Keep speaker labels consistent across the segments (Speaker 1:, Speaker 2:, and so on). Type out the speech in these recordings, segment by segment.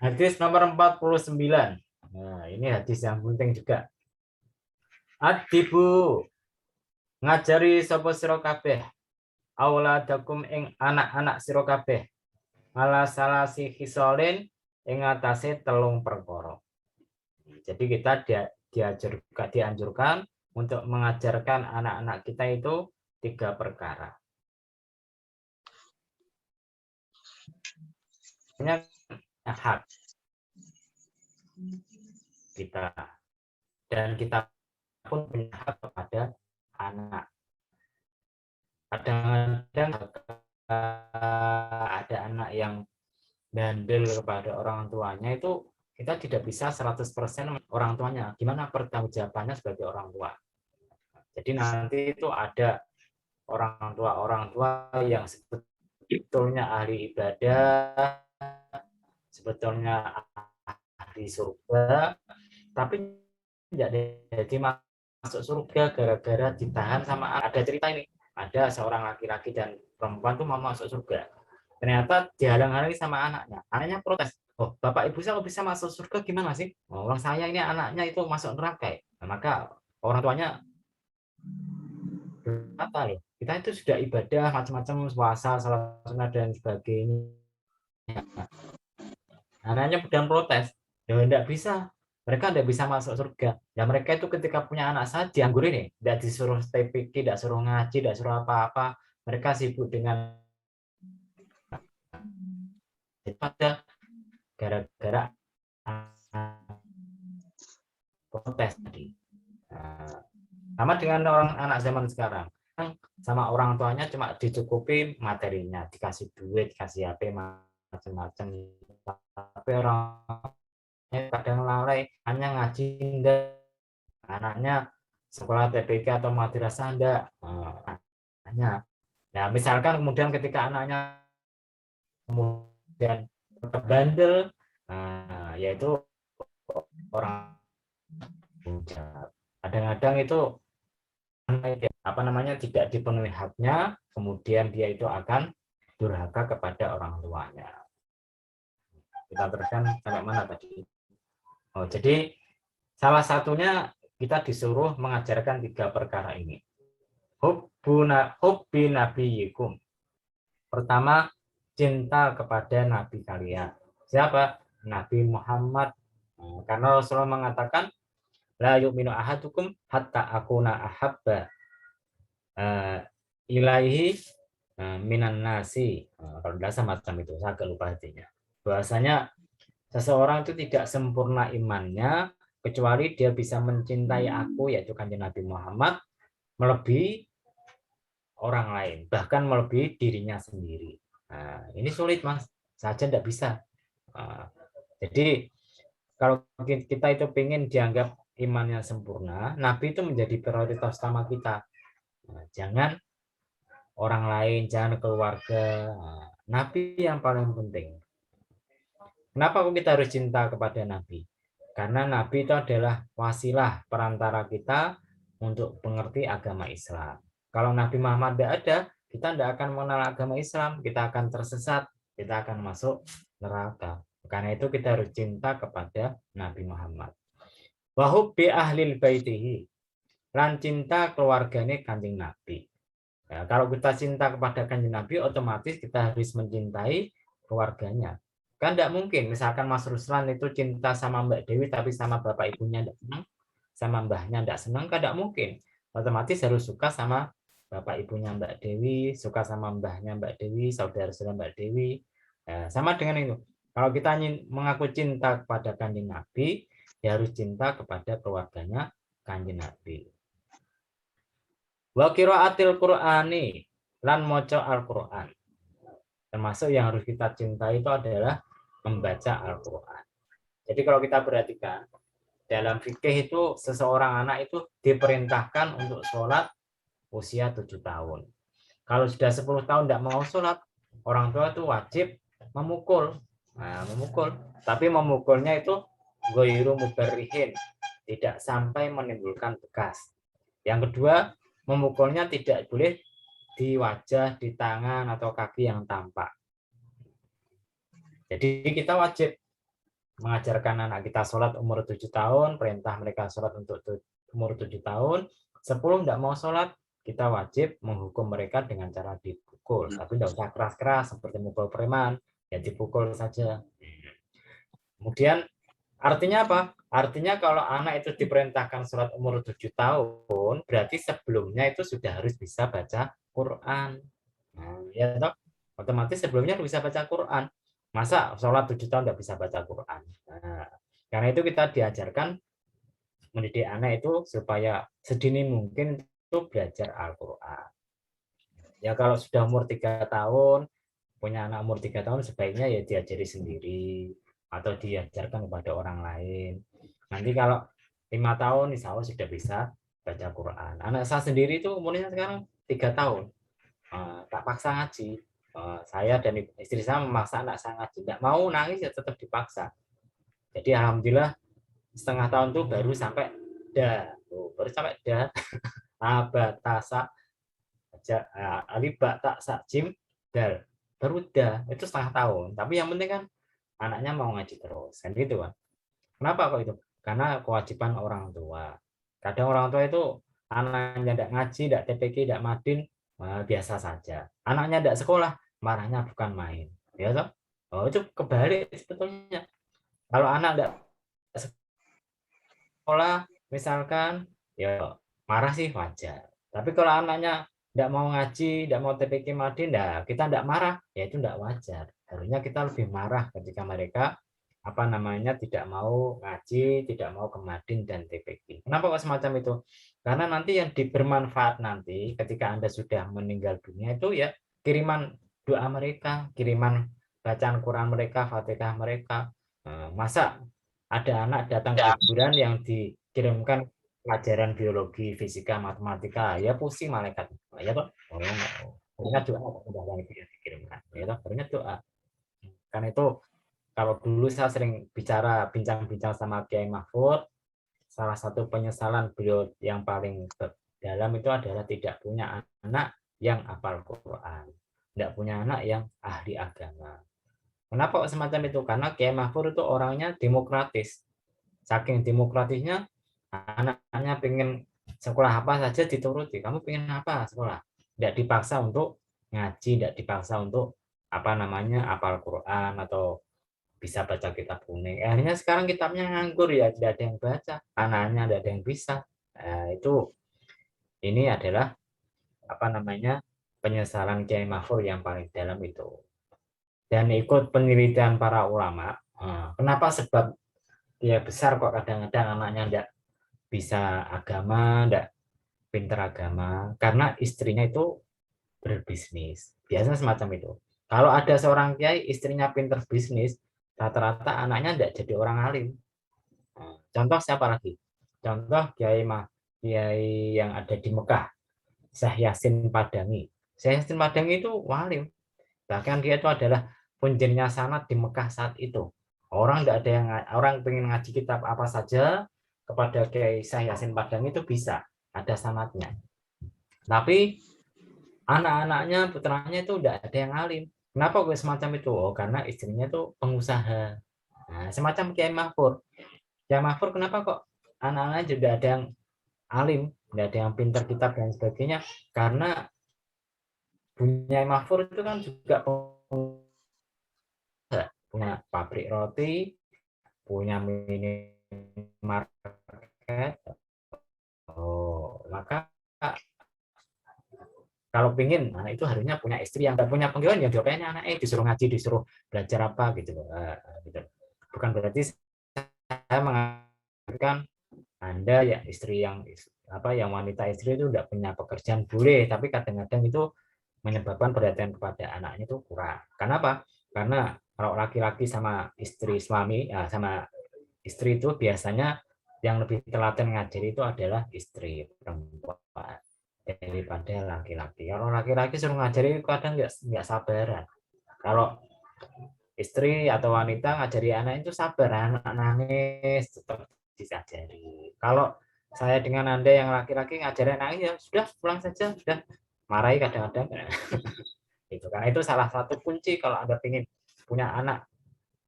Speaker 1: Hadis nomor 49. Nah, ini hadis yang penting juga. Adibu ngajari sapa sira kabeh auladakum ing anak-anak sira kabeh ala salasi khisolin ing atase telung perkara. Jadi kita dianjurkan untuk mengajarkan anak-anak kita itu 3 perkara. Punya hak kita dan kita pun punya hak kepada anak. Kadang-kadang ada anak yang bandel kepada orang tuanya, itu kita tidak bisa 100% orang tuanya. Gimana pertanggungjawabannya sebagai orang tua? Jadi nanti itu ada orang tua yang sebetulnya ahli ibadah, sebetulnya ahli surga, tapi tidak jadi masuk surga gara-gara ditahan sama. Ada cerita ini, ada seorang laki-laki dan perempuan tuh mau masuk surga, ternyata dihalang-halangi sama anaknya protes, oh bapak ibu saya kok bisa masuk surga, gimana sih, orang saya ini anaknya itu masuk neraka ya. Nah, maka orang tuanya berkata, loh kita itu sudah ibadah macam-macam, puasa, salat sunat dan sebagainya. Anaknya dan protes, ya tidak bisa, mereka tidak bisa masuk surga. Ya mereka itu ketika punya anak saja dianggur ini, tidak disuruh TPQ, tidak suruh ngaji, tidak suruh apa-apa, mereka sibuk dengan pada gara-gara protes tadi. Sama dengan orang anak zaman sekarang, sama orang tuanya cuma dicukupi materinya, dikasih duit, dikasih HP macam-macam, tapi orang kadang lalai, hanya ngaji enggak, anaknya sekolah TPK atau madrasah enggak, hanya ya misalkan kemudian ketika anaknya kemudian bandel, yaitu orang kadang-kadang itu apa namanya tidak dipenuhi haknya, kemudian dia itu akan durhaka kepada orang tuanya. Kita teruskan sampai mana tadi? Oh, jadi salah satunya kita disuruh mengajarkan 3 perkara ini. Hubbi nabiyikum. Pertama, cinta kepada nabi kalian. Siapa? Nabi Muhammad. Karena Rasulullah mengatakan, la yu'minu ahadukum hatta akuna ahabba ilaihi minan nasi. Kalau tidak semacam itu, saya agak lupa artinya. Bahwasanya seseorang itu tidak sempurna imannya kecuali dia bisa mencintai aku, yaitu kanjeng Nabi Muhammad, melebihi orang lain, bahkan melebihi dirinya sendiri. Nah, ini sulit, Mas. Saja tidak bisa. Jadi kalau kita itu ingin dianggap imannya sempurna, Nabi itu menjadi prioritas utama kita. Jangan orang lain, jangan keluarga. Nabi yang paling penting. Kenapa kita harus cinta kepada Nabi? Karena Nabi itu adalah wasilah perantara kita untuk mengerti agama Islam. Kalau Nabi Muhammad tidak ada, kita tidak akan mengenal agama Islam, kita akan tersesat, kita akan masuk neraka. Karena itu kita harus cinta kepada Nabi Muhammad. Wa hubbi ahlil baitihi, lan cinta keluarganya Kanjeng Nabi. Ya, kalau kita cinta kepada Kanjeng Nabi, otomatis kita harus mencintai keluarganya. Kan tidak mungkin, misalkan Mas Ruslan itu cinta sama Mbak Dewi, tapi sama bapak ibunya tidak senang, sama mbahnya tidak senang, kan tidak mungkin. Otomatis harus suka sama bapak ibunya Mbak Dewi, suka sama mbahnya Mbak Dewi, saudara-saudara Mbak Dewi. Ya, sama dengan itu. Kalau kita mengaku cinta kepada Kanjeng Nabi, ya harus cinta kepada keluarganya Kanjeng Nabi. Wa qiraatil Qur'ani, lan maca Al-Qur'an. Termasuk yang harus kita cintai itu adalah membaca Al-Quran. Jadi kalau kita perhatikan, dalam fikih itu seseorang anak itu diperintahkan untuk sholat usia 7 tahun. Kalau sudah 10 tahun tidak mau sholat, orang tua itu wajib memukul. Memukul. Tapi memukulnya itu ghairu mubarrihin, tidak sampai menimbulkan bekas. Yang kedua, memukulnya tidak boleh di wajah, di tangan, atau kaki yang tampak. Jadi kita wajib mengajarkan anak kita sholat umur 7 tahun, perintah mereka sholat untuk umur 7 tahun, 10 tidak mau sholat, kita wajib menghukum mereka dengan cara dipukul. Tapi tidak usah keras-keras seperti mukul preman, ya dipukul saja. Kemudian artinya apa? Artinya kalau anak itu diperintahkan sholat umur 7 tahun, berarti sebelumnya itu sudah harus bisa baca Quran. Nah, ya toh? Otomatis sebelumnya bisa baca Quran. Masa sholat 7 tahun tidak bisa baca Quran? Nah, karena itu kita diajarkan mendidik anak itu supaya sedini mungkin itu belajar Al-Quran. Ya kalau sudah umur 3 tahun, punya anak umur 3 tahun sebaiknya ya diajari sendiri atau diajarkan kepada orang lain. Nanti kalau 5 tahun insya Allah sudah bisa baca Quran. Anak saya sendiri itu umurnya sekarang 3 tahun. Tak paksa ngaji. Saya dan istri saya memaksa anak saya ngaji. Tidak mau nangis ya tetap dipaksa. Jadi alhamdulillah setengah tahun tuh baru sampai dah. Baru sampai dah. Abatasa alif ba ta sa jim dal. Baru dah. Itu setengah tahun. Tapi yang penting kan anaknya mau ngaji terus. Kan gitu kan. Kenapa kok itu? Karena kewajiban orang tua. Kadang orang tua itu anaknya tidak ngaji, tidak TPQ, tidak madin, biasa saja. Anaknya tidak sekolah, marahnya bukan main. Ya toh? Oh, itu kebalik sebetulnya. Kalau anak tidak sekolah, misalkan, ya marah sih wajar. Tapi kalau anaknya tidak mau ngaji, tidak mau TPQ madin, kita tidak marah, ya itu tidak wajar. Harusnya kita lebih marah ketika mereka tidak mau ngaji, tidak mau ke madin dan TPQ. Kenapa kok semacam itu? Karena nanti yang bermanfaat nanti ketika Anda sudah meninggal dunia itu ya kiriman doa mereka, kiriman bacaan Quran mereka, Fatihah mereka. Masa ada anak datang ke kuburan yang dikirimkan pelajaran biologi, fisika, matematika, ya pusing malaikat. Ya toh, barunya doa yang dikirimkan. Ya toh, barunya doa. Karena itu kalau dulu saya sering bincang-bincang sama Kiai Mahfud, salah satu penyesalan beliau yang paling dalam itu adalah tidak punya anak yang hafal Quran, tidak punya anak yang ahli agama. Kenapa kok semacam itu? Karena Kiai Mahfud itu orangnya demokratis. Saking demokratisnya, anaknya pengen sekolah apa saja dituruti. Kamu pengen apa sekolah? Tidak dipaksa untuk ngaji, tidak dipaksa untuk hafal Quran atau bisa baca kitab kuning. Akhirnya sekarang kitabnya nganggur ya, tidak ada yang baca. Anaknya tidak ada yang bisa. Itu ini adalah penyesalan Kiai Mahfud yang paling dalam itu. Dan ikut penelitian para ulama. Kenapa? Sebab dia besar kok kadang-kadang anaknya tidak bisa agama, tidak pinter agama, karena istrinya itu berbisnis. Biasanya semacam itu. Kalau ada seorang kiai istrinya pinter bisnis, rata-rata anaknya tidak jadi orang alim. Contoh siapa lagi? Contoh kiai yang ada di Mekah, Syekh Yasin Padangi. Syekh Yasin Padangi itu walim. Bahkan dia itu adalah punjernya sanad di Mekah saat itu. Orang pengen ngaji kitab apa saja kepada Kiai Syekh Yasin Padangi itu bisa, ada sanadnya. Tapi anak-anaknya, putranya itu tidak ada yang alim. Kenapa gue semacam itu? Oh, karena istrinya itu pengusaha. Nah, semacam Kiai Mahfud. Kiai Mahfud kenapa kok anak-anaknya juga ada yang alim, tidak ada yang pintar kitab dan sebagainya? Karena punya Mahfud itu kan juga punya pabrik roti, punya minimarket. Oh, maka kalau pingin anak itu harusnya punya istri yang nggak punya penggawean ya diopainnya anaknya disuruh ngaji, disuruh belajar apa gitu. Gitu. Bukan berarti saya mengatakan Anda ya istri yang wanita istri itu tidak punya pekerjaan boleh, tapi kadang-kadang itu menyebabkan perhatian kepada anaknya itu kurang. Kenapa? Karena kalau laki-laki sama suami sama istri itu biasanya yang lebih telaten ngajari itu adalah istri perempuan daripada laki-laki. Kalau laki-laki suruh ngajari kadang nggak sabaran. Kalau istri atau wanita ngajari anak itu sabar, anak nangis tetap disajari. Kalau saya dengan Anda yang laki-laki ngajari anak ya sudah pulang saja, sudah marahi kadang-kadang. Itu karena itu salah satu kunci kalau Anda ingin punya anak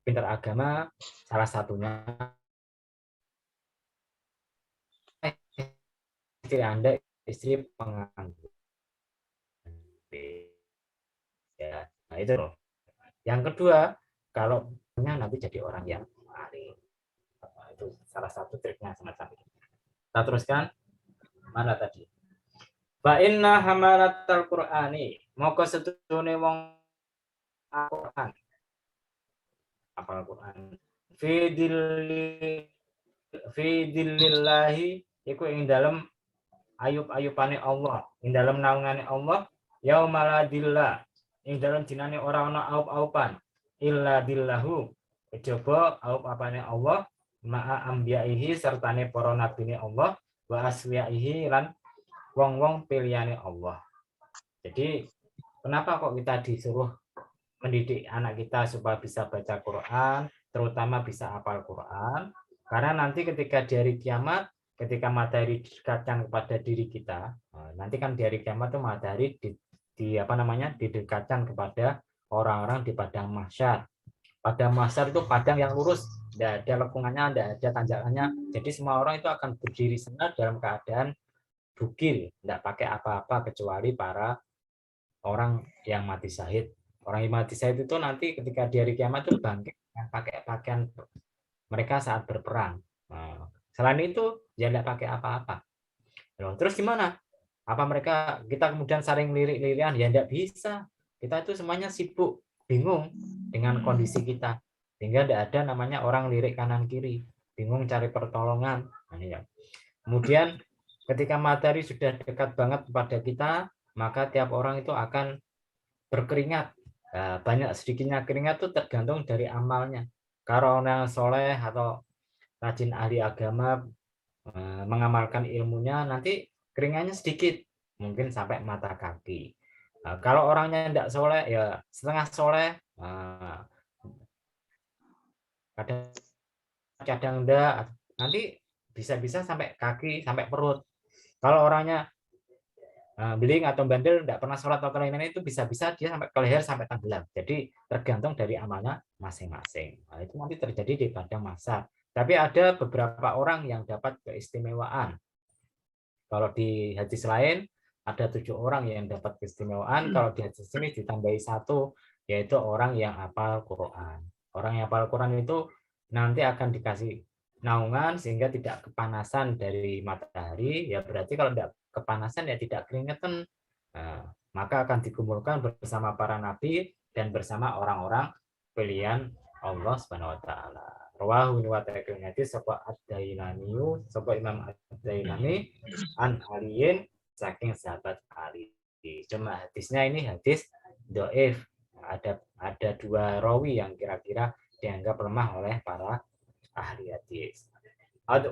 Speaker 1: pintar agama, salah satunya istri Anda istri pengangguran. Ya, nah itu loh. Yang kedua, kalau nanti jadi orang yang alim. Itu salah satu triknya semacam itu. Kita teruskan. Mana tadi? Fa inna hamalatal Qur'ani, moko setune wong Al-Qur'an. Apa Al-Qur'an? Fi dillillahi iku ing dalem ayub-ayubane Allah, ing dalem naungane Allah, yaumaladillah, ing dalem dinane ora ana aup-aupan, illa dillahu, kejaba aup-apane Allah, ma'a ambiyaihi sertane para nabine Allah, wa aswiyaihi lan wong-wong pilihane Allah. Jadi kenapa kok kita disuruh mendidik anak kita supaya bisa baca Quran, terutama bisa hafal Quran? Karena nanti ketika di hari kiamat, ketika matahari didekatkan kepada diri kita, nanti kan di hari kiamat itu matahari didekatkan kepada orang-orang di padang mahsyar. Padang mahsyar itu padang yang lurus, tidak ada lekungannya, tidak ada tanjakannya. Jadi semua orang itu akan berdiri sana dalam keadaan bukil, tidak pakai apa-apa kecuali para orang yang mati syahid. Orang yang mati syahid itu nanti ketika di hari kiamat itu bangkit pakai pakaian mereka saat berperang. Nah, selain itu dia tidak pakai apa-apa. Terus gimana? Apa mereka kita kemudian saling lirik-lirian? Ya tidak bisa. Kita itu semuanya sibuk, bingung dengan kondisi kita. Sehingga tidak ada namanya orang lirik kanan kiri, bingung cari pertolongan. Nah, ya. Kemudian ketika matahari sudah dekat banget kepada kita, maka tiap orang itu akan berkeringat. Nah, banyak sedikitnya keringat itu tergantung dari amalnya. Kalau orang soleh atau rajin ahli agama mengamalkan ilmunya, nanti keringatnya sedikit, mungkin sampai mata kaki. Nah, kalau orangnya tidak soleh, ya setengah soleh, kadang enggak, nanti bisa-bisa sampai kaki, sampai perut. Kalau orangnya beling atau bandel, tidak pernah sholat atau lain-lain, itu bisa-bisa dia sampai ke leher sampai tenggelam. Jadi tergantung dari amalnya masing-masing. Nah, itu nanti terjadi di padang mahsyar. Tapi ada beberapa orang yang dapat keistimewaan. Kalau di hadis lain ada 7 orang yang dapat keistimewaan. Kalau di hadis ini ditambahi 1, yaitu orang yang hafal Quran. Orang yang hafal Quran itu nanti akan dikasih naungan sehingga tidak kepanasan dari matahari. Ya berarti kalau tidak kepanasan ya tidak keringetan. Nah, maka akan dikumpulkan bersama para nabi dan bersama orang-orang pilihan Allah Subhanahu wa taala. Rawahu wa ta'ala sapa ad-Dailani, sapa Imam ad-Dailani an Aliyin saking sahabat Ali. Cuma hadisnya ini hadis doif. Ada 2 rawi yang kira-kira dianggap lemah oleh para ahli hadis. Ad